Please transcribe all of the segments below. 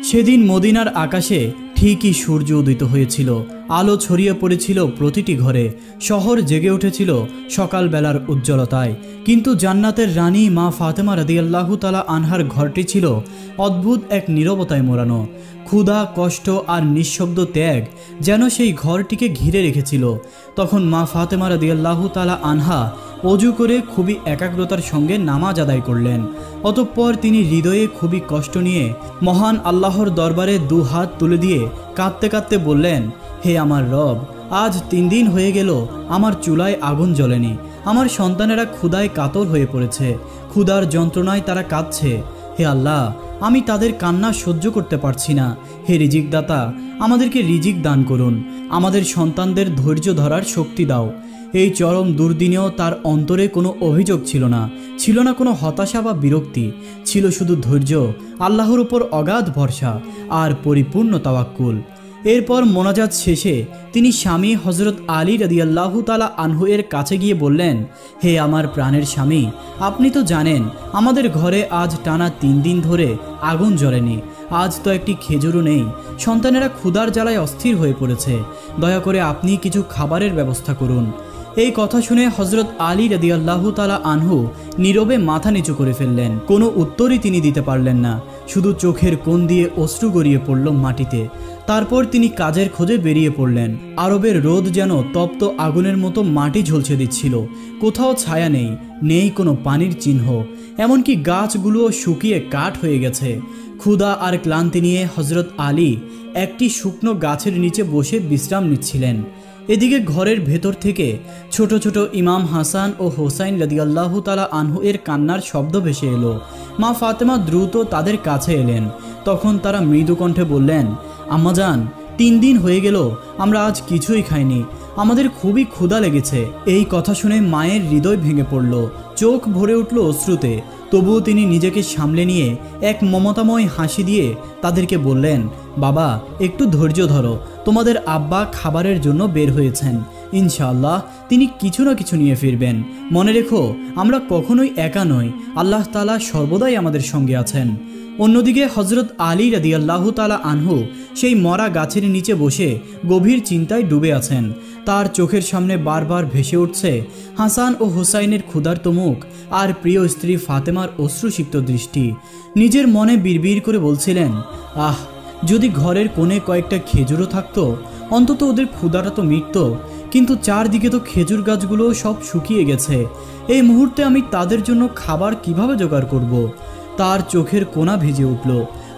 সেদিন মদিনার আকাশে ঠিকই সূর্য উদিত হয়েছিল। আলো ছড়িয়ে পড়েছিল প্রতিটি ঘরে। শহর জেগে উঠেছিল সকালবেলার উজ্জ্বলতায়। কিন্তু জান্নাতের রানী মা ফাতেমা রাদিয়াল্লাহু তাআলা আনহার ঘরটি ছিল অদ্ভুত এক নীরবতায় মোড়ানো। ক্ষুধা, কষ্ট আর নিঃশব্দ ত্যাগ যেন সেই ঘরটিকে ঘিরে রেখেছিল। তখন মা ফাতেমা রাদিয়াল্লাহু তাআলা আনহা অজু করে খুবই একাগ্রতার সঙ্গে নামাজ আদায় করলেন। অতঃপর তিনি হৃদয়ে খুবই কষ্ট নিয়ে মহান আল্লাহর দরবারে দু হাত তুলে দিয়ে কাঁদতে কাঁদতে বললেন, হে আমার রব, আজ 3 দিন হয়ে গেল আমার চুলায় আগুন জ্বলেনি। আমার সন্তানেরা ক্ষুধায় কাতর হয়ে পড়েছে। ক্ষুধার যন্ত্রণায় তারা কাঁদছে। হে আল্লাহ, আমি তাদের কান্না সহ্য করতে পারছি না। হে রিজিকদাতা, আমাদেরকে রিজিক দান করুন। আমাদের সন্তানদের ধৈর্য ধরার শক্তি দাও। এই চরম দুর্দিনেও তার অন্তরে কোনো অভিযোগ ছিল না। ছিল না কোনো হতাশা বা বিরক্তি। ছিল শুধু ধৈর্য, আল্লাহর উপর অগাধ ভরসা আর পরিপূর্ণ তাওয়াক্কুল। এরপর মোনাজাত শেষে তিনি স্বামী হযরত আলী রাদিয়াল্লাহু তাআলা আনহু এর কাছে গিয়ে বললেন, হে আমার প্রাণের স্বামী, আপনি তো জানেন আমাদের ঘরে আজ টানা 3 দিন ধরে আগুন জ্বলেনি। আজ তো একটি খেজুরও নেই। সন্তানেরা ক্ষুধার জ্বালায় অস্থির হয়ে পড়েছে। দয়া করে আপনি কিছু খাবারের ব্যবস্থা করুন। এই কথা শুনে হযরত আলী রাদিয়াল্লাহু তাআলা আনহু নীরবে মাথা নিচু করে ফেললেন। কোনো উত্তরই তিনি দিতে পারলেন না। শুধু চোখের কোণ দিয়ে অশ্রু গড়িয়ে পড়ল মাটিতে। তারপর তিনি কাজের খোঁজে বেরিয়ে পড়লেন। আরবের রোদ যেন তপ্ত আগুনের মতো মাটি ঝলসে দিচ্ছিল। কোথাও ছায়া নেই, নেই কোনো পানির চিহ্ন। এমনকি গাছগুলোও শুকিয়ে কাঠ হয়ে গেছে। ক্ষুধা আর ক্লান্তি নিয়ে হযরত আলী একটি শুকনো গাছের নিচে বসে বিশ্রাম নিচ্ছিলেন। এদিকে ঘরের ভেতর থেকে ছোট ছোট ইমাম হাসান ও হোসাইন রাদিয়াল্লাহু তাআলা আনহু এর কান্নার শব্দ ভেসে এলো। মা ফাতেমা দ্রুত তাদের কাছে এলেন। তখন তারা মৃদু কণ্ঠে বললেন, আম্মাজান, 3 দিন হয়ে গেল আমরা আজ কিছুই খাইনি। আমাদের খুবই ক্ষুধা লেগেছে। এই কথা শুনে মায়ের হৃদয় ভেঙে পড়ল। চোখ ভরে উঠল অশ্রুতে। তবুও তিনি নিজেকে সামলে নিয়ে এক মমতাময় হাসি দিয়ে তাদেরকে বললেন, বাবা, একটু ধৈর্য ধরো। তোমাদের আব্বা খাবারের জন্য বের হয়েছেন। ইনশাআল্লাহ তিনি কিছু না কিছু নিয়ে ফিরবেন। মনে রেখো, আমরা কখনোই একা নই। আল্লাহ তাআলা সর্বদাই আমাদের সঙ্গে আছেন। অন্যদিকে হযরত আলী রাদিয়াল্লাহু তাআলা আনহু সেই মরা গাছের নিচে বসে গভীর চিন্তায় ডুবে আছেন। তার চোখের সামনে বারবার ভেসে উঠছে হাসান ও হোসাইনের ক্ষুধার্ত মুখ আর প্রিয় স্ত্রী ফাতেমার অশ্রুসিক্ত দৃষ্টি। নিজের মনে বিড়বিড় করে বলছিলেন, আহ, যদি ঘরের কোণে কয়েকটা খেজুরও থাকতো, অন্তত ওদের ক্ষুধাটা তো মিটতো। কিন্তু চারদিকে তো খেজুর গাছগুলো সব শুকিয়ে গেছে। এই মুহূর্তে আমি তাদের জন্য খাবার কিভাবে জোগাড় করব? তার চোখের কোণা ভিজে উঠল।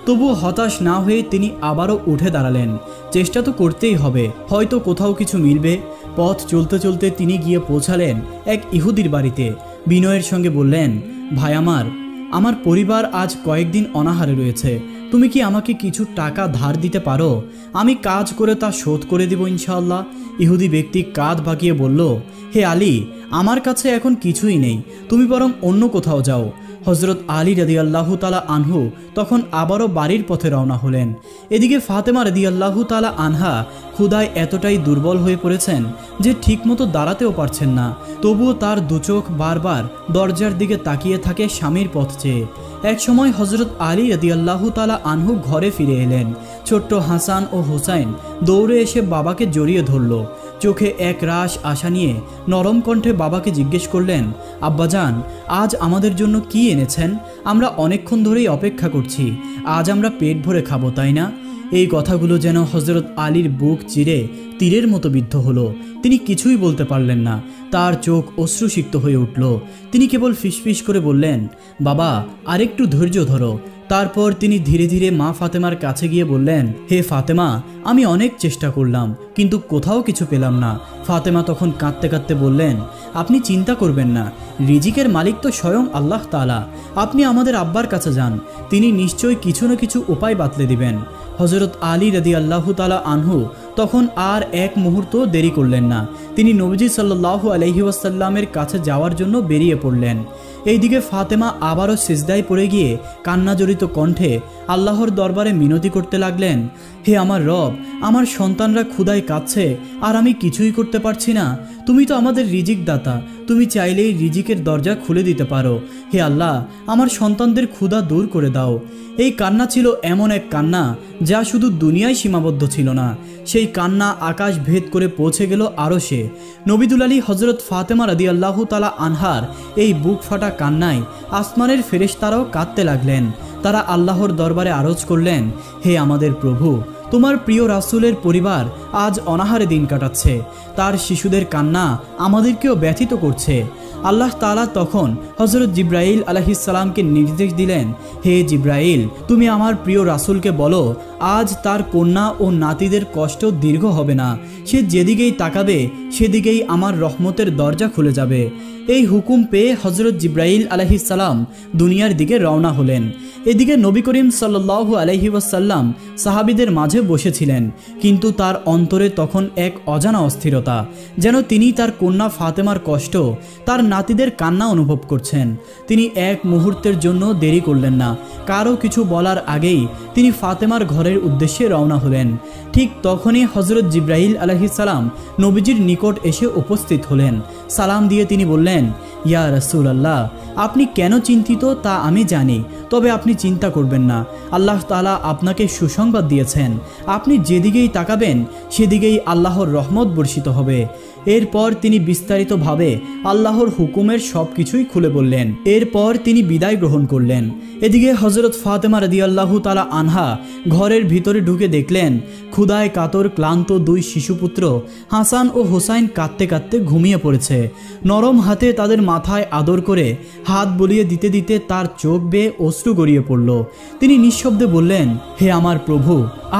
তবুও হতাশ না হয়ে তিনি আবারও উঠে দাঁড়ালেন। চেষ্টা তো করতেই হবে, হয়তো কোথাও কিছু মিলবে। পথ চলতে চলতে তিনি গিয়ে পৌঁছালেন এক ইহুদির বাড়িতে। বিনয়ের সঙ্গে বললেন, ভাই আমার পরিবার আজ কয়েকদিন অনাহারে রয়েছে। তুমি কি আমাকে কিছু টাকা ধার দিতে পারো? আমি কাজ করে তা শোধ করে দেব ইনশাআল্লাহ। ইহুদি ব্যক্তি কাঁধ বাঁকিয়ে বলল, হে আলী, আমার কাছে এখন কিছুই নেই। তুমি বরং অন্য কোথাও যাও। হযরত আলী রাদিয়াল্লাহু তাআলা আনহু তখন আবারও বাড়ির পথে রওনা হলেন। এদিকে ফাতেমা রাদিয়াল্লাহু তাআলা আনহা ক্ষুধায় এতটাই দুর্বল হয়ে পড়েছেন যে ঠিকমতো দাঁড়াতেও পারছেন না। তবুও তার দুচোখ বারবার দরজার দিকে তাকিয়ে থাকে স্বামীর পথ চেয়ে। এক সময় হযরত আলী রাদিয়াল্লাহু তাআলা আনহু ঘরে ফিরে এলেন। ছোট্ট হাসান ও হোসাইন দৌড়ে এসে বাবাকে জড়িয়ে ধরল। চোখে এক রাশ আশা নিয়ে নরম কণ্ঠে বাবাকে জিজ্ঞেস করলেন, আব্বাজান, আজ আমাদের জন্য কি এনেছেন? আমরা অনেকক্ষণ ধরেই অপেক্ষা করছি। আজ আমরা পেট ভরে খাবো, তাই না? এই কথাগুলো যেন হযরত আলীর বুক চিরে তীরের মতো বিদ্ধ হলো। তিনি কিছুই বলতে পারলেন না। তার চোখ অশ্রুসিক্ত হয়ে উঠল। তিনি কেবল ফিসফিস করে বললেন, বাবা, আরেকটু ধৈর্য ধরো। তারপর তিনি ধীরে ধীরে মা ফাতেমার কাছে গিয়ে বললেন, হে ফাতেমা, আমি অনেক চেষ্টা করলাম কিন্তু কোথাও কিছু পেলাম না। ফাতেমা তখন কাঁদতে কাঁদতে বললেন, আপনি চিন্তা করবেন না, রিজিকের মালিক তো স্বয়ং আল্লাহ তাআলা। আপনি আমাদের আব্বার কাছে যান, তিনি নিশ্চয়ই কিছু না কিছু উপায় বাতলে দিবেন। হযরত আলী রাদিয়াল্লাহু তাআলা আনহু তখন আর এক মুহূর্ত দেরি করলেন না। তিনি নবীজি সাল্লাল্লাহু আলাইহি ওয়াসাল্লামের কাছে যাওয়ার জন্য বেরিয়ে পড়লেন। এইদিকে ফাতেমা আবারও সিজদায় পড়ে গিয়ে কান্নাজড়িত কণ্ঠে আল্লাহর দরবারে মিনতি করতে লাগলেন, হে আমার রব, আমার সন্তানরা ক্ষুধায় কাঁদছে আর আমি কিছুই করতে পারছি না। তুমি তো আমাদের রিজিক দাতা, তুমি চাইলেই রিজিকের দরজা খুলে দিতে পারো। হে আল্লাহ, আমার সন্তানদের ক্ষুধা দূর করে দাও। এই কান্না ছিল এমন এক কান্না যা শুধু দুনিয়ায় সীমাবদ্ধ ছিল না, সেই কান্না আকাশ ভেদ করে পৌঁছে গেল আরশে। নবিদুল আলী হজরত ফাতেমা রাদিয়াল্লাহু তাআলা আনহার এই বুক ফাটা কান্নায় আসমানের ফেরেশতারাও কাঁদতে লাগলেন। তারা আল্লাহর দরবারে আরজ করলেন, হে আমাদের প্রভু, তোমার প্রিয় রাসূলের পরিবার আজ অনাহারে দিন কাটাচ্ছে, তার শিশুদের কান্না আমাদেরকেও ব্যথিত করছে। আল্লাহ তাআলা তখন হযরত জিবরাইল আলাইহিস সালামকে নির্দেশ দিলেন, হে জিবরাইল, তুমি আমার প্রিয় রাসূলকে বলো, আজ তার কন্যা ও নাতিদের কষ্ট দীর্ঘ হবে না, সে যেদিকেই তাকাবে সেদিকেই আমার রহমতের দরজা খুলে যাবে। এই হুকুম পেয়ে হযরত জিবরাইল আলাইহিস সালাম দুনিয়ার দিকে রওনা হলেন। এদিকে নবী করিম সাল্লাল্লাহু আলাইহি ওয়াসাল্লাম সাহাবীদের মাঝে বসেছিলেন, কিন্তু তার অন্তরে তখন এক অজানা অস্থিরতা, যেন তিনি তার কন্যা ফাতেমার কষ্ট, তার নাতিদের কান্না অনুভব করছেন। তিনি এক মুহূর্তের জন্য দেরি করলেন না, কারো কিছু বলার আগেই তিনি ফাতেমার ঘরের উদ্দেশ্যে রওনা হলেন। ঠিক তখনই হযরত জিবরাইল আলাইহিস সালাম নবীজির নিকট এসে উপস্থিত হলেন। সালাম দিয়ে তিনি বললেন, ইয়া রাসূলুল্লাহ, আপনি কেন চিন্তিত তা আমি জানি, তবে আপনি চিন্তা করবেন না, আল্লাহ তাআলা আপনাকে সুসংবাদ দিয়েছেন, আপনি যেদিকেই তাকাবেন সেদিকেই আল্লাহর রহমত বর্ষিত হবে। এরপর তিনি বিস্তারিতভাবে আল্লাহর হুকুমের সব কিছুই খুলে বললেন। এরপর তিনি বিদায় গ্রহণ করলেন। এদিকে হযরত ফাতেমা রাদিয়াল্লাহু তাআলা আনহা ঘরের ভিতরে ঢুকে দেখলেন ক্ষুধায় কাতর ক্লান্ত দুই শিশুপুত্র হাসান ও হোসাইন কাঁদতে কাঁদতে ঘুমিয়ে পড়েছে। নরম হাতে তাদের মাথায় আদর করে হাত বুলিয়ে দিতে দিতে তার চোখ বেয়ে অশ্রু গড়িয়ে পড়ল। তিনি নিঃশব্দে বললেন, হে আমার প্রভু,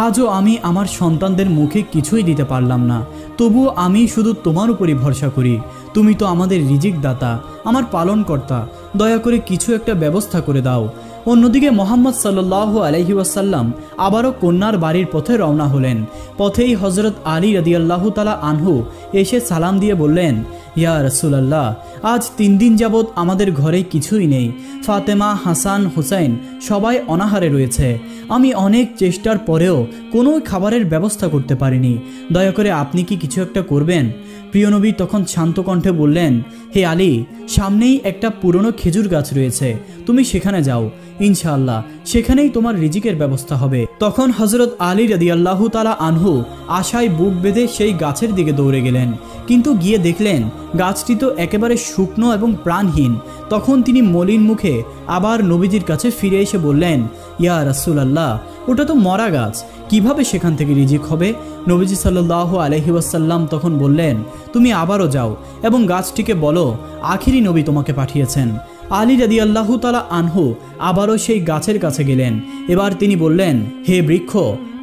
আজও আমি আমার সন্তানদের মুখে কিছুই দিতে পারলাম না, তবুও আমি শুধু তোমার উপরই ভরসা করি। তুমি তো আমাদের রিজিক দাতা, আমার পালনকর্তা, দয়া করে কিছু একটা ব্যবস্থা করে দাও। অন্যদিকে মুহাম্মদ সাল্লাল্লাহু আলাইহি ওয়াসাল্লাম আবারও কন্যার বাড়ির পথে রওনা হলেন। পথেই হযরত আলী রাদিয়াল্লাহু তাআলা আনহু এসে সালাম দিয়ে বললেন, ইয়া রাসূলুল্লাহ, আজ 3 দিন যাবৎ আমাদের ঘরে কিছুই নেই। ফাতেমা, হাসান, হুসাইন সবাই অনাহারে রয়েছে। আমি অনেক চেষ্টার পরেও কোনো খাবারের ব্যবস্থা করতে পারিনি। দয়া করে আপনি কি কিছু একটা করবেন? প্রিয় নবী তখন শান্ত কণ্ঠে বললেন, হে আলী, সামনেই একটা পুরনো খেজুর গাছ রয়েছে, তুমি সেখানে যাও, ইনশাআল্লাহ সেখানেই তোমার রিজিকের ব্যবস্থা হবে। তখন হযরত আলী রাদিয়াল্লাহু তাআলা আনহু আশায় বুক বেঁধে সেই গাছের দিকে দৌড়ে গেলেন, কিন্তু গিয়ে দেখলেন গাছটি তো একেবারে শুকনো এবং প্রাণহীন। তখন তিনি মলিন মুখে আবার নবীজির কাছে ফিরে এসে বললেন, ইয়া রাসূলুল্লাহ, ওটা তো মরা গাছ, কিভাবে সেখান থেকে রিজিক হবে? নবীজি সাল্লাল্লাহু আলাইহি ওয়াসাল্লাম তখন বললেন, তুমি আবারও যাও এবং গাছটিকে বলো আখিরি নবী তোমাকে পাঠিয়েছেন। আলী রাদিয়াল্লাহু তাআলা আনহু আবারও সেই গাছের কাছে গেলেন। এবার তিনি বললেন, হে বৃক্ষ,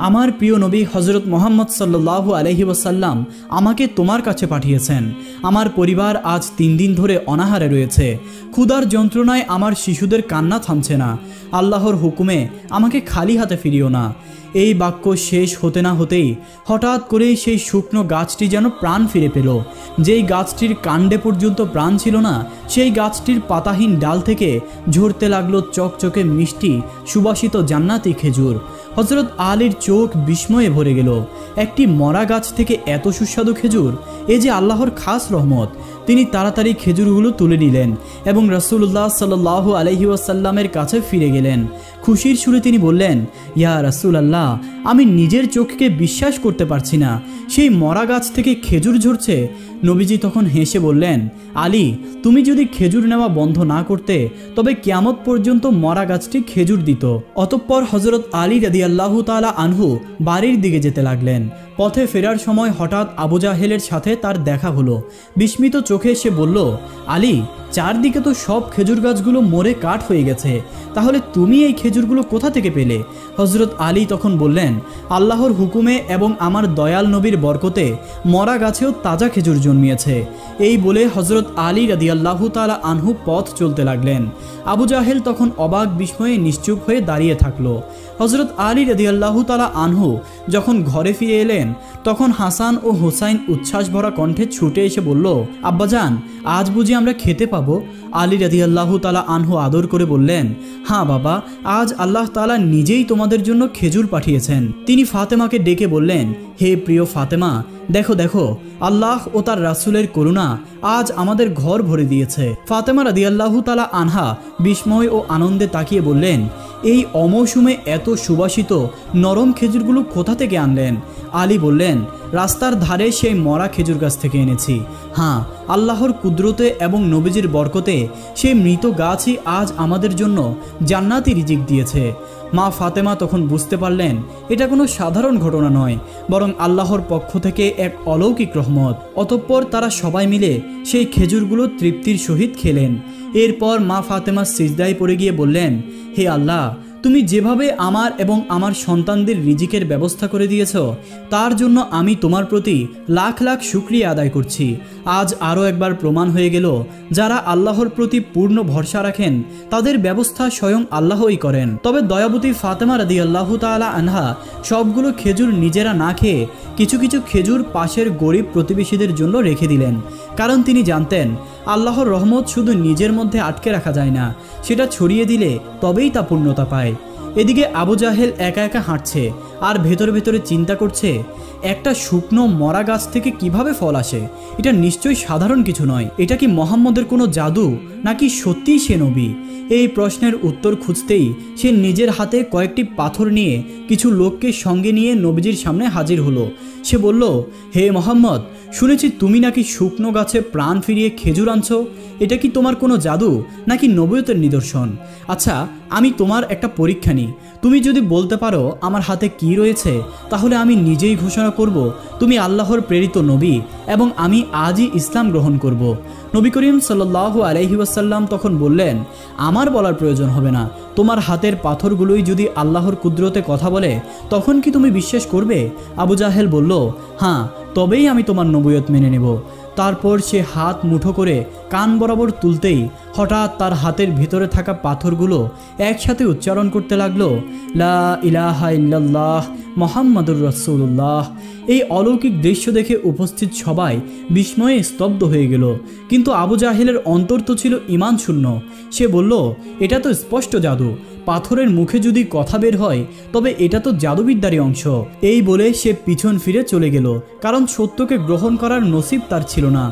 আমার প্রিয় নবী হযরত মুহাম্মদ সাল্লাল্লাহু আলাইহি ওয়াসাল্লাম আমাকে তোমার কাছে পাঠিয়েছেন। আমার পরিবার আজ 3 দিন ধরে অনাহারে রয়েছে। ক্ষুধার যন্ত্রণায় আমার শিশুদের কান্না থামছে না। আল্লাহর হুকুমে আমাকে খালি হাতে ফিরিও না। এই বাক্য শেষ হতে না হতেই হঠাৎ করেই সেই শুকনো গাছটি যেন প্রাণ ফিরে পেল। যেই গাছটির কাণ্ডে পর্যন্ত প্রাণ ছিল না, সেই গাছটির পাতাহীন ডাল থেকে ঝরতে লাগলো চকচকে মিষ্টি সুবাসিত জান্নাতি খেজুর। হযরত আলীর চোখ বিস্ময়ে ভরে গেল। একটি মরা গাছ থেকে এত সুস্বাদু খেজুর, এ যে আল্লাহর খাস রহমত। তিনি তাড়াতাড়ি খেজুরগুলো তুলে নিলেন এবং রাসূলুল্লাহ সাল্লাল্লাহু আলাইহি ওয়াসাল্লামের কাছে ফিরে গেলেন। খুশির সুরে তিনি বললেন, ইয়া রাসূলুল্লাহ, আমি নিজের চোখকে বিশ্বাস করতে পারছি না, সেই মরা গাছ থেকে খেজুর ঝরছে। নবীজি তখন হেসে বললেন, আলী, তুমি যদি খেজুর নেওয়া বন্ধ না করতে তবে কিয়ামত পর্যন্ত মরা গাছটি খেজুর দিত। অতঃপর হযরত আলী রাদিয়াল্লাহু তাআলা আনহু বাড়ির দিকে যেতে লাগলেন। পথে ফেরার সময় হঠাৎ আবু জাহেলের সাথে তার দেখা হলো। বিস্মিত চোখে সে বলল, আলী, চারদিকে তো সব খেজুর গাছগুলো মরে কাঠ হয়ে গেছে, তাহলে তুমি এই খেজুরগুলো কোথা থেকে পেলে? হযরত আলী তখন বললেন, আল্লাহর হুকুমে এবং আমার দয়াল নবীর বরকতে মরা গাছেও তাজা খেজুর জন্মিয়েছে। এই বলে হযরত আলী রাদিয়াল্লাহু তাআলা আনহু পথ চলতে লাগলেন। আবু জাহেল তখন অবাক বিস্ময়ে নিশ্চুপ হয়ে দাঁড়িয়ে থাকলো। হযরত আলী রাদিয়াল্লাহু তাআলা আনহু যখন ঘরে ফিরে এলেন, তখন হাসান ও হোসাইন উচ্ছ্বাস ভরা কণ্ঠে ছুটে এসে বলল, আব্বাজান, আজ বুঝি আমরা খেতে পাবো? আলী রাদিয়াল্লাহু তাআলা আনহু আদর করে বললেন, হ্যাঁ বাবা, আজ আল্লাহ তাআলা নিজেই তোমাদের জন্য খেজুর পাঠিয়েছেন। তিনি ফাতেমাকে ডেকে বললেন, হে প্রিয় ফাতেমা, দেখো দেখো, আল্লাহ ও তার রাসূলের করুণা আজ আমাদের ঘর ভরে দিয়েছে। ফাতেমা রাদিয়াল্লাহু তাআলা আনহা বিস্ময় ও আনন্দে তাকিয়ে বললেন, এই অমৌসুমে এত সুবাসিত নরম খেজুরগুলো কোথা থেকে আনলেন? আলী বললেন, রাস্তার ধারে সেই মরা খেজুর গাছ থেকে এনেছি। হ্যাঁ, আল্লাহর কুদরতে এবং নবীজির বরকতে সেই মৃত গাছই আজ আমাদের জন্য জান্নাতি রিজিক দিয়েছে। মা ফাতেমা তখন বুঝতে পারলেন এটা কোনো সাধারণ ঘটনা নয়, বরং আল্লাহর পক্ষ থেকে এক অলৌকিক রহমত। অতঃপর তারা সবাই মিলে সেই খেজুরগুলো তৃপ্তির সহিত খেলেন। এরপর মা ফাতেমা সিজদায় পড়ে গিয়ে বললেন, হে আল্লাহ, তুমি যেভাবে আমার এবং আমার সন্তানদের রিজিকের ব্যবস্থা করে দিয়েছ, তার জন্য আমি তোমার প্রতি লাখ লাখ শুকরিয়া আদায় করছি। আজ আরও একবার প্রমাণ হয়ে গেল, যারা আল্লাহর প্রতি পূর্ণ ভরসা রাখেন তাদের ব্যবস্থা স্বয়ং আল্লাহই করেন। তবে দয়াবতী ফাতেমা রাদিয়াল্লাহু তাআলা আনহা সবগুলো খেজুর নিজেরা না খেয়ে কিছু কিছু খেজুর পাশের গরিব প্রতিবেশীদের জন্য রেখে দিলেন, কারণ তিনি জানতেন আল্লাহর রহমত শুধু নিজের মধ্যে আটকে রাখা যায় না, সেটা ছড়িয়ে দিলে তবেই তা পূর্ণতা পায়। এদিকে আবু জাহেল একা একা হাঁটছে আর ভেতরে ভেতরে চিন্তা করছে, একটা শুকনো মরা গাছ থেকে কিভাবে ফল আসে? এটা নিশ্চয়ই সাধারণ কিছু নয়। এটা কি মোহাম্মদের কোনো জাদু, নাকি সত্যিই সে নবী? এই প্রশ্নের উত্তর খুঁজতেই সে নিজের হাতে কয়েকটি পাথর নিয়ে কিছু লোককে সঙ্গে নিয়ে নবীজির সামনে হাজির হলো। সে বলল, হে মোহাম্মদ, শুনেছি তুমি নাকি শুকনো গাছে প্রাণ ফিরিয়ে খেজুর আনছো। এটা কি তোমার কোনো জাদু, নাকি নবুয়তের নিদর্শন? আচ্ছা, আমি তোমার একটা পরীক্ষা নিই। তুমি যদি বলতে পারো আমার হাতে কি রয়েছে, তাহলে আমি নিজেই ঘোষণা করব তুমি আল্লাহর প্রেরিত নবী এবং আমি আজই ইসলাম গ্রহণ করব। নবী করিম সাল্লাল্লাহু আলাইহি ওয়াসাল্লাম তখন বললেন, আমার বলার প্রয়োজন হবে না। তোমার হাতের পাথরগুলোই যদি আল্লাহর কুদরতে কথা বলে, তখন কি তুমি বিশ্বাস করবে? আবু জাহেল বলল, হ্যাঁ, তবেই আমি তোমার নবুয়ত মেনে নেব। তারপর সে হাত মুঠো করে কান বরাবর তুলতেই হঠাৎ তার হাতের ভিতরে থাকা পাথরগুলো একসাথে উচ্চারণ করতে লাগলো, লা ইলাহা ইল্লাল্লাহ মুহাম্মাদুর রাসূলুল্লাহ। এই অলৌকিক দৃশ্য দেখে উপস্থিত সবাই বিস্ময়ে স্তব্ধ হয়ে গেল, কিন্তু আবু জাহেলের অন্তর তো ছিল ঈমান শূন্য। সে বলল, এটা তো স্পষ্ট জাদু। পাথরের মুখে যদি কথা বের হয়, তবে এটা তো জাদুবিদ্যারই অংশ। এই বলে সে পিছন ফিরে চলে গেল, কারণ সত্যকে গ্রহণ করার নসিব তার ছিল না।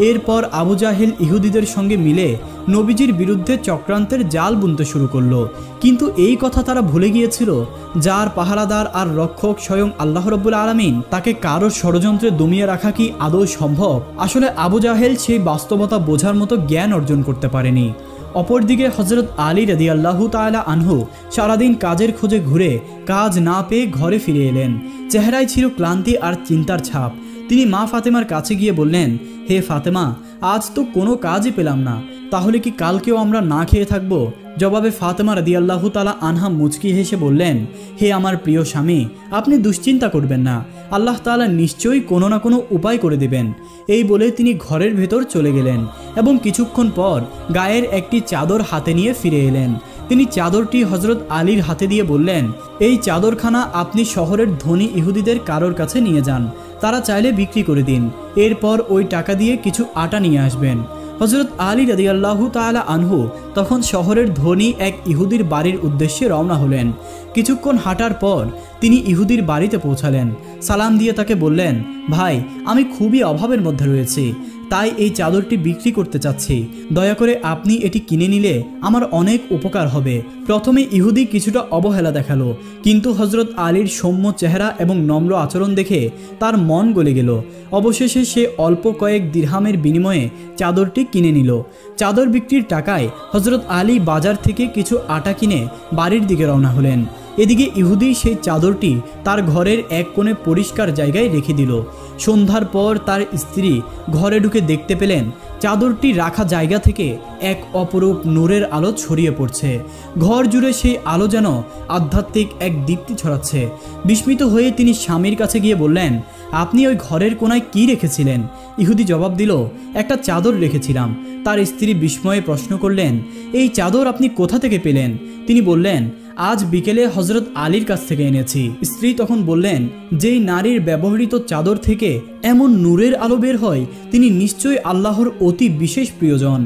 এরপর আবু জাহেল ইহুদিদের সঙ্গে মিলে নবীজির বিরুদ্ধে চক্রান্তের জাল বুনতে শুরু করলো। কিন্তু এই কথা তারা ভুলে গিয়েছিল, যার পাহারাদার আর রক্ষক স্বয়ং আল্লাহ রাব্বুল আলামিন, তাকে কারোর ষড়যন্ত্রে দমিয়ে রাখা কি আদৌ সম্ভব? আসলে আবু জাহেল সেই বাস্তবতা বোঝার মতো জ্ঞান অর্জন করতে পারেনি। অপরদিকে হযরত আলী রাদিয়াল্লাহু তাআলা আনহু সারাদিন কাজের খোঁজে ঘুরে কাজ না পেয়ে ঘরে ফিরে এলেন। চেহারায় ছিল ক্লান্তি আর চিন্তার ছাপ। তিনি মা ফাতেমার কাছে গিয়ে বললেন, হে ফাতেমা, আজ তো কোনো কাজই পেলাম না, তাহলে কি কালকেও আমরা না খেয়ে থাকব? জবাবে ফাতেমা রাদিয়াল্লাহু তাআলা আনহা মুচকি হেসে বললেন, হে আমার প্রিয় স্বামী, আপনি দুশ্চিন্তা করবেন না, আল্লাহ তাআলা নিশ্চয়ই কোনো না কোনো উপায় করে দেবেন। এই বলে তিনি ঘরের ভেতর চলে গেলেন এবং কিছুক্ষণ পর গায়ের একটি চাদর হাতে নিয়ে ফিরে এলেন। তিনি চাদরটি হযরত আলীর হাতে দিয়ে বললেন, এই চাদরখানা আপনি শহরের ধনী ইহুদিদের কারোর কাছে নিয়ে যান, তারা চাইলে বিক্রি করে দিন। এরপর ওই টাকা দিয়ে কিছু আটা নিয়ে আসবেন। হযরত আলী রাদিয়াল্লাহু তাআলা আনহু তখন শহরের ধনী এক ইহুদির বাড়ির উদ্দেশ্যে রওনা হলেন। কিছুক্ষণ হাঁটার পর তিনি ইহুদির বাড়িতে পৌঁছালেন। সালাম দিয়ে তাকে বললেন, ভাই, আমি খুবই অভাবের মধ্যে রয়েছি, তাই এই চাদরটি বিক্রি করতে চাচ্ছি। দয়া করে আপনি এটি কিনে নিলে আমার অনেক উপকার হবে। প্রথমে ইহুদি কিছুটা অবহেলা দেখালো, কিন্তু হযরত আলীর সৌম্য চেহারা এবং নম্র আচরণ দেখে তার মন গলে গেল। অবশেষে সে অল্প কয়েক দিরহামের বিনিময়ে চাদরটি কিনে নিল। চাদর বিক্রির টাকায় হযরত আলী বাজার থেকে কিছু আটা কিনে বাড়ির দিকে রওনা হলেন। এদিকে ইহুদি সেই চাদরটি তার ঘরের এক কোণে পরিষ্কার জায়গায় রেখে দিল। সন্ধ্যার পর তার স্ত্রী ঘরে ঢুকে দেখতে পেলেন চাদরটি রাখা জায়গা থেকে এক অপরূপ নূরের আলো ছড়িয়ে পড়ছে। ঘর জুড়ে সেই আলো যেন আধ্যাত্মিক এক দীপ্তি ছড়াচ্ছে। বিস্মিত হয়ে তিনি স্বামীর কাছে গিয়ে বললেন, আপনি ওই ঘরের কোনায় কি রেখেছিলেন? ইহুদি জবাব দিল, একটা চাদর রেখেছিলাম। তার স্ত্রী বিস্ময়ে প্রশ্ন করলেন, এই চাদর আপনি কোথা থেকে পেলেন? তিনি বললেন, আজ বিকেলে হজরত আলীর কাছ থেকে এনেছি। স্ত্রী তখন বললেন, যেই নারীর ব্যবহৃত চাদর থেকে এমন নূরের আলো বের হয় তিনি নিশ্চয়ই আল্লাহর অতি বিশেষ প্রিয়জন।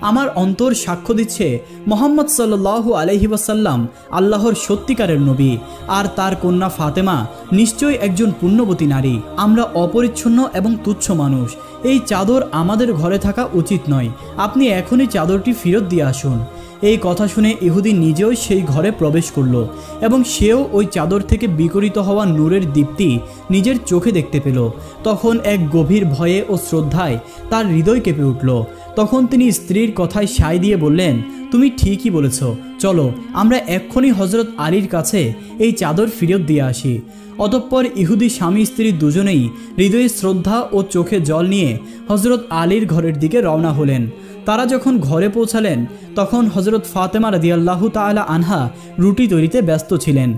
আমার অন্তর সাক্ষ্য দিচ্ছে মুহাম্মদ সাল্লাল্লাহু আলাইহি ওয়াসাল্লাম আল্লাহর সত্যিকারের নবী, আর তার কন্যা ফাতেমা নিশ্চয়ই একজন পুণ্যবতী নারী। আমরা অপরিচ্ছন্ন এবং তুচ্ছ মানুষ, এই চাদর আমাদের ঘরে থাকা উচিত নয়। আপনি এখনই চাদরটি ফেরত দিয়ে আসুন। এই কথা শুনে ইহুদি নিজেও সেই ঘরে প্রবেশ করল এবং সেও ওই চাদর থেকে বিকরিত হওয়া নূরের দীপ্তি নিজের চোখে দেখতে পেল। তখন এক গভীর ভয়ে ও শ্রদ্ধায় তার হৃদয় কেঁপে উঠল। তখন তিনি স্ত্রীর কথায় সায় দিয়ে বললেন, তুমি ঠিকই বলেছ, চলো আমরা এক্ষুনি হজরত আলীর কাছে এই চাদর ফেরত দিয়ে আসি। অতঃপর ইহুদি স্বামী স্ত্রী দুজনেই হৃদয়ে শ্রদ্ধা ও চোখে জল নিয়ে হজরত আলীর ঘরের দিকে রওনা হলেন। তারা যখন ঘরে পৌঁছালেন তখন হজরত ফাতেমা রাদিয়াল্লাহু তাআলা আনহা রুটি তৈরিতে ব্যস্ত ছিলেন।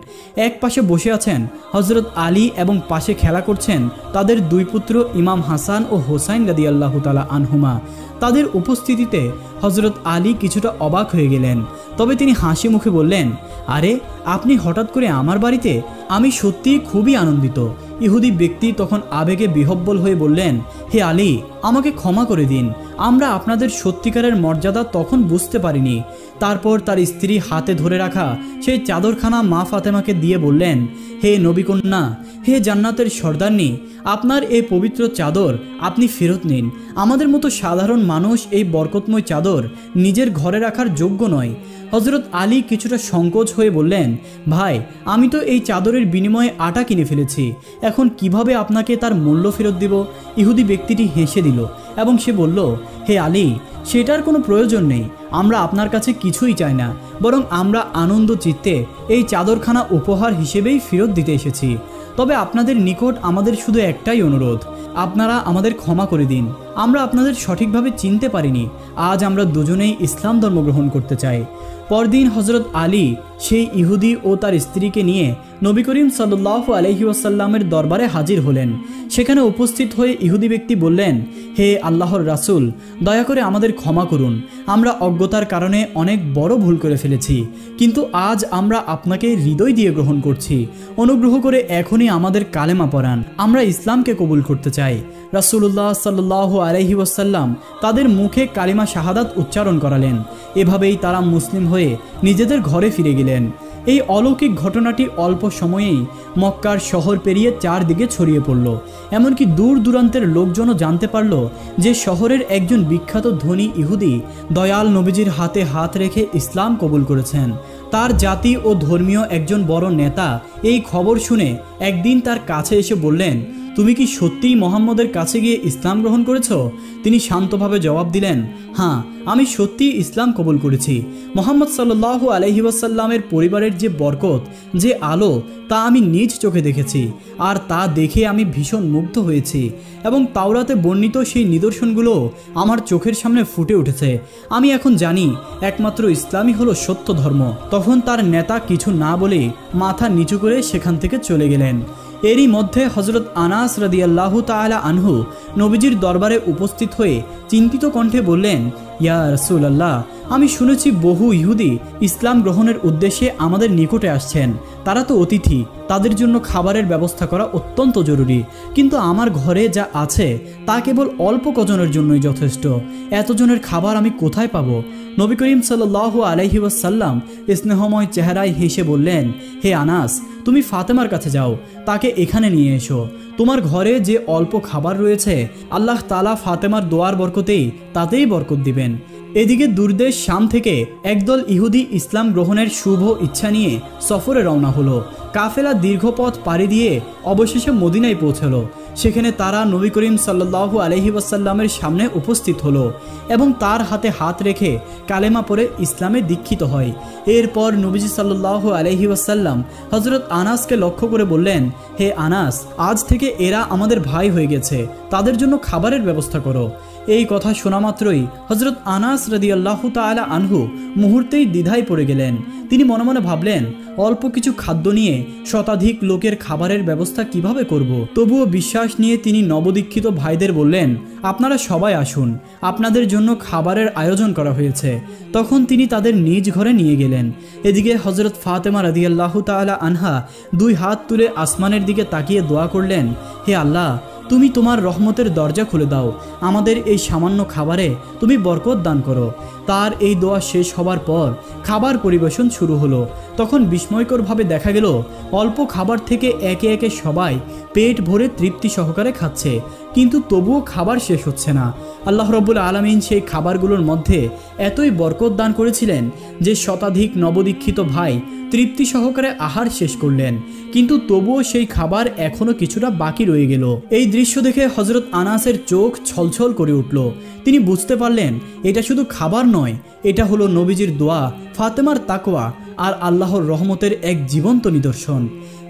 এক পাশে বসে আছেন হজরত আলী এবং পাশে খেলা করছেন তাদের দুই পুত্র ইমাম হাসান ও হোসাইন রাদিয়াল্লাহু তাআলা আনহুমা। তাদের উপস্থিতিতে হজরত আলী কিছুটা অবাক হয়ে গেলেন, তবে তিনি হাসি মুখে বললেন, আরে আপনি হঠাৎ করে আমার বাড়িতে? আমি সত্যিই খুবই আনন্দিত। ইহুদি ব্যক্তি তখন আবেগে বিহ্বল হয়ে বললেন, হে আলী, আমাকে ক্ষমা করে দিন, আমরা আপনাদের সত্যিকারের মর্যাদা তখন বুঝতে পারিনি। তারপর তার স্ত্রী হাতে ধরে রাখা সেই চাদরখানা মা ফাতেমাকে দিয়ে বললেন, হে নবীকন্যা, হে জান্নাতের সর্দারনী, আপনার এই পবিত্র চাদর আপনি ফেরত নিন। আমাদের মতো সাধারণ মানুষ এই বরকতময় চাদর নিজের ঘরে রাখার যোগ্য নয়। হজরত আলী কিছুটা সংকোচ হয়ে বললেন, ভাই, আমি তো এই চাদরের বিনিময়ে আটা কিনে ফেলেছি, এখন কিভাবে আপনাকে তার মূল্য ফেরত দিব? ইহুদি ব্যক্তিটি হেসে দিল এবং সে বলল, হে আলী, সেটার কোনো প্রয়োজন নেই। আমরা আপনার কাছে কিছুই চাই না, বরং আমরা আনন্দ চিত্তে এই চাদরখানা উপহার হিসেবেই ফেরত দিতে এসেছি। তবে আপনাদের নিকট আমাদের শুধু একটাই অনুরোধ, আপনারা আমাদের ক্ষমা করে দিন। আমরা আপনাদের সঠিকভাবে চিনতে পারিনি। আজ আমরা দুজনেই ইসলাম ধর্ম গ্রহণ করতে চাই। পরদিন হজরত আলী সেই ইহুদি ও তার স্ত্রীকে নিয়ে নবী করিম সাল্লাল্লাহু আলাইহি ওয়াসাল্লামের দরবারে হাজির হলেন। সেখানে উপস্থিত হয়ে ইহুদি ব্যক্তি বললেন, হে আল্লাহর রাসূল, দয়া করে আমাদের ক্ষমা করুন। আমরা অজ্ঞতার কারণে অনেক বড় ভুল করে ফেলেছি, কিন্তু আজ আমরা আপনাকে হৃদয় দিয়ে গ্রহণ করছি। অনুগ্রহ করে এখনই আমাদের কালেমা পড়ান, আমরা ইসলামকে কবুল করতে চাই। রাসূলুল্লাহ সাল্লাল্লাহু আলাইহি ওয়াসাল্লাম তাদের মুখে কালিমা শাহাদাত উচ্চারণ করালেন। এভাবেই তারা মুসলিম হয়ে নিজেদের ঘরে ফিরে গেলেন। এই অলৌকিক ঘটনাটি অল্প সময়েই মক্কার শহর পেরিয়ে চারদিকে ছড়িয়ে পড়ল। এমনকি দূর দূরান্তের লোকজনও জানতে পারল যে শহরের একজন বিখ্যাত ধনী ইহুদি দয়াল নবীজির হাতে হাত রেখে ইসলাম কবুল করেছেন। তার জাতি ও ধর্মীয় একজন বড় নেতা এই খবর শুনে একদিন তার কাছে এসে বললেন, তুমি কি সত্যিই মোহাম্মদের কাছে গিয়ে ইসলাম গ্রহণ করেছ? তিনি শান্তভাবে জবাব দিলেন, হ্যাঁ, আমি সত্যিই ইসলাম কবুল করেছি। মুহাম্মদ সাল্লাল্লাহু আলাইহি ওয়াসাল্লামের পরিবারের যে বরকত, যে আলো, তা আমি নিজ চোখে দেখেছি, আর তা দেখে আমি ভীষণ মুগ্ধ হয়েছি এবং তাওরাতে বর্ণিত সেই নিদর্শনগুলো আমার চোখের সামনে ফুটে উঠেছে। আমি এখন জানি একমাত্র ইসলামই হলো সত্য ধর্ম। তখন তার নেতা কিছু না বলে মাথা নিচু করে সেখান থেকে চলে গেলেন। এরই মধ্যে হজরত আনাস রাদিয়াল্লাহু তাআলা আনহু নবীজির দরবারে উপস্থিত হয়ে চিন্তিত কণ্ঠে বললেন, ইয়া রাসূলুল্লাহ, আমি শুনেছি বহু ইহুদি ইসলাম গ্রহণের উদ্দেশ্যে আমাদের নিকটে আসছেন। তারা তো অতিথি, তাদের জন্য খাবারের ব্যবস্থা করা অত্যন্ত জরুরি, কিন্তু আমার ঘরে যা আছে তা কেবল অল্প কজনের জন্যই যথেষ্ট। এতজনের খাবার আমি কোথায় পাবো? নবী করিম সাল্লাল্লাহু আলাইহি ওয়াসাল্লাম স্নেহময় চেহারায় হেসে বললেন, হে আনাস, তুমি ফাতেমার কাছে যাও, তাকে এখানে নিয়ে এসো। তোমার ঘরে যে অল্প খাবার রয়েছে আল্লাহ তাআলা ফাতেমার দোয়ার বরকতেই তাতেই বরকত দিবেন। এদিকে দূরদেশ শাম থেকে একদল ইহুদি ইসলাম গ্রহণের শুভ ইচ্ছা নিয়ে সফরে রওনা হলো। কাফেলা দীর্ঘ পথ পাড়ি দিয়ে অবশেষে মদিনায় পৌঁছলো। সেখানে তারা নবী করিম সাল্লাল্লাহু আলাইহি ওয়াসাল্লামের সামনে উপস্থিত হলো এবং তার হাতে হাত রেখে কালেমা পড়ে ইসলামে দীক্ষিত হয়। এরপর নবীজি সাল্লাল্লাহু আলাইহি ওয়াসাল্লাম হযরত আনাসকে লক্ষ্য করে বললেন, হে আনাস, আজ থেকে এরা আমাদের ভাই হয়ে গেছে, তাদের জন্য খাবারের ব্যবস্থা করো। এই কথা শোনা মাত্রই হযরত আনাস রাদিয়াল্লাহু তাআলা আনহু মুহূর্তেই দ্বিধায় পড়ে গেলেন। তিনি মনে মনে ভাবলেন, অল্প কিছু খাদ্য নিয়ে শতাধিক লোকের খাবারের ব্যবস্থা কিভাবে করব। তবুও বিশ্বাস নিয়ে তিনি নবদীক্ষিত ভাইদের বললেন, আপনারা সবাই আসুন, আপনাদের জন্য খাবারের আয়োজন করা হয়েছে। তখন তিনি তাদের নিজ ঘরে নিয়ে গেলেন। এদিকে হযরত ফাতেমা রাদিয়াল্লাহু তাআলা আনহা 2 হাত তুলে আসমানের দিকে তাকিয়ে দোয়া করলেন, হে আল্লাহ, তুমি তোমার রহমতের দরজা খুলে দাও, আমাদের এই সামান্য খাবারে তুমি বরকত দান করো। তার এই দোয়া শেষ হবার পর খাবার পরিবেশন শুরু হলো। তখন বিস্ময়করভাবে দেখা গেল অল্প খাবার থেকে একে একে সবাই পেট ভরে তৃপ্তি সহকারে খাচ্ছে, কিন্তু তবুও খাবার শেষ হচ্ছে না। আল্লাহ রাব্বুল আলামিন সেই খাবারগুলোর মধ্যে এতই বরকত দান করেছিলেন যে শতাধিক নবদীক্ষিত ভাই তৃপ্তি সহকারে আহার শেষ করলেন, কিন্তু তবুও সেই খাবার এখনো কিছুটা বাকি রয়ে গেল। এই দৃশ্য দেখে হযরত আনাসের চোখ ছলছল করে উঠল। তিনি বুঝতে পারলেন এটা শুধু খাবার নয়, এটা হলো নবীজির দোয়া, ফাতেমার তাকওয়া আর আল্লাহর রহমতের এক জীবন্ত নিদর্শন।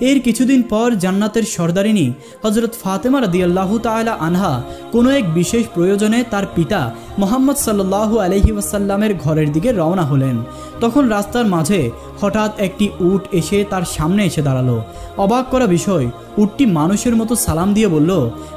এর কিছুদিন পর জান্নাতের সর্দারিনী হযরত ফাতেমা রাদিয়াল্লাহু তাআলা আনহা কোনো এক বিশেষ প্রয়োজনে তার পিতা মুহাম্মদ সাল্লাল্লাহু আলাইহি ওয়াসাল্লামের ঘরের দিকে রওনা হলেন। তখন রাস্তার মাঝে হঠাৎ একটি উট এসে তার সামনে এসে দাঁড়ালো। অবাক করা বিষয়, উটটি মানুষের মতো সালাম দিয়ে বলল,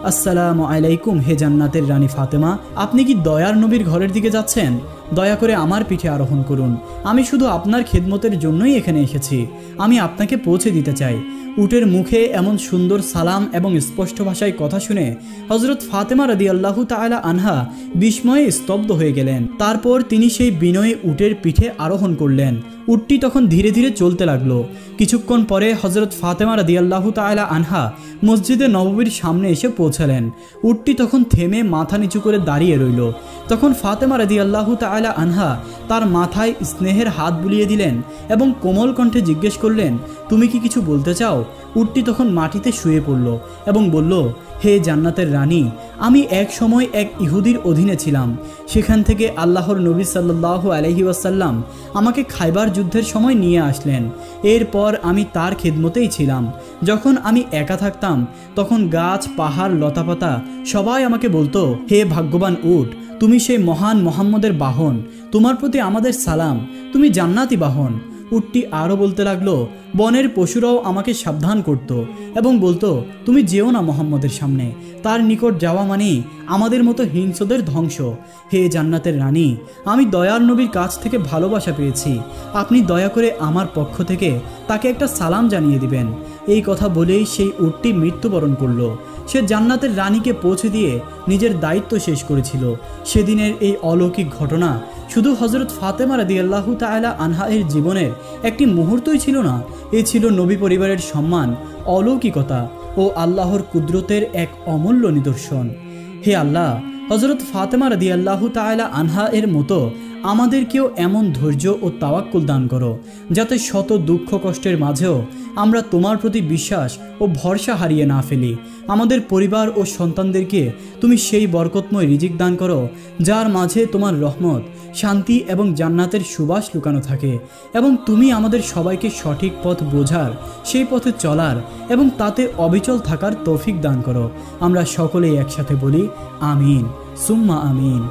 আসসালামু আলাইকুম হে জান্নাতের রানী ফাতেমা, আপনি কি দয়ার নবীর ঘরের দিকে যাচ্ছেন? দয়া করে আমার পিঠে আরোহণ করুন, আমি শুধু আপনার খেদমতের জন্যই এখানে এসেছি, আমি আপনাকে পৌঁছে দিতে চাই। উটের মুখে এমন সুন্দর সালাম এবং স্পষ্ট ভাষায় কথা শুনে হযরত ফাতেমা রাদিয়াল্লাহু তাআলা আনহা বিস্ময়ে স্তব্ধ হয়ে গেলেন। তারপর তিনি সেই বিনয়ী উটের পিঠে আরোহণ করলেন। উটটি তখন ধীরে ধীরে চলতে লাগলো। কিছুক্ষণ পরে হযরত ফাতেমা রাদিয়াল্লাহু তাআলা আনহা মসজিদে নববীর সামনে এসে পৌঁছালেন। উটটি তখন থেমে মাথা নিচু করে দাঁড়িয়ে রইল। তখন ফাতেমা রাদিয়াল্লাহু তাআলা আনহা তার মাথায় স্নেহের হাত বুলিয়ে দিলেন এবং কোমল কণ্ঠে জিজ্ঞেস করলেন, তুমি কি কিছু বলতে চাও? উটটি তখন মাটিতে শুয়ে পড়ল এবং বলল, হে জান্নাতের রানী, আমি এক সময় এক ইহুদির অধীনে ছিলাম। সেখান থেকে আল্লাহর নবী সাল্লাল্লাহু আলাইহি ওয়াসাল্লাম আমাকে খাইবার যুদ্ধের সময় নিয়ে আসলেন। এরপর আমি তার খেদমতেই ছিলাম। যখন আমি একা থাকতাম তখন গাছ, পাহাড়, লতাপাতা সবাই আমাকে বলতো, হে ভাগ্যবান উট, তুমি সেই মহান মুহাম্মদের বাহন, তোমার প্রতি আমাদের সালাম, তুমি জান্নাতি বাহন। উটটি আরও বলতে লাগলো, বনের পশুরাও আমাকে সাবধান করত এবং বলতো, তুমি যেও না মোহাম্মদের সামনে, তার নিকট যাওয়া মানে আমাদের মতো হিংস্রদের ধ্বংস। হে জান্নাতের রানী, আমি দয়ার নবীর কাছ থেকে ভালোবাসা পেয়েছি, আপনি দয়া করে আমার পক্ষ থেকে তাকে একটা সালাম জানিয়ে দিবেন। এই কথা বলেই সেই উটটি মৃত্যুবরণ করলো। সে জান্নাতের রানীকে পৌঁছে দিয়ে নিজের দায়িত্ব শেষ করেছিল। সেদিনের এই অলৌকিক ঘটনা শুধু হযরত ফাতেমা রাদিয়াল্লাহু তাআলা আনহা এর জীবনের একটি মুহূর্তই ছিল না, এ ছিল নবী পরিবারের সম্মান, অলৌকিকতা ও আল্লাহর কুদরতের এক অমূল্য নিদর্শন। হে আল্লাহ, হযরত ফাতেমা রাদিয়াল্লাহু তাআলা আনহা এর মতো আমাদেরকেও এমন ধৈর্য ও তাওয়াক্কুল দান করো, যাতে শত দুঃখ কষ্টের মাঝেও আমরা তোমার প্রতি বিশ্বাস ও ভরসা হারিয়ে না ফেলি। আমাদের পরিবার ও সন্তানদেরকে তুমি সেই বরকতময় রিজিক দান করো যার মাঝে তোমার রহমত, শান্তি এবং জান্নাতের সুবাস লুকানো থাকে, এবং তুমি আমাদের সবাইকে সঠিক পথ বোঝার, সেই পথে চলার এবং তাতে অবিচল থাকার তৌফিক দান করো। আমরা সকলেই একসাথে বলি আমিন, সুম্মা আমিন।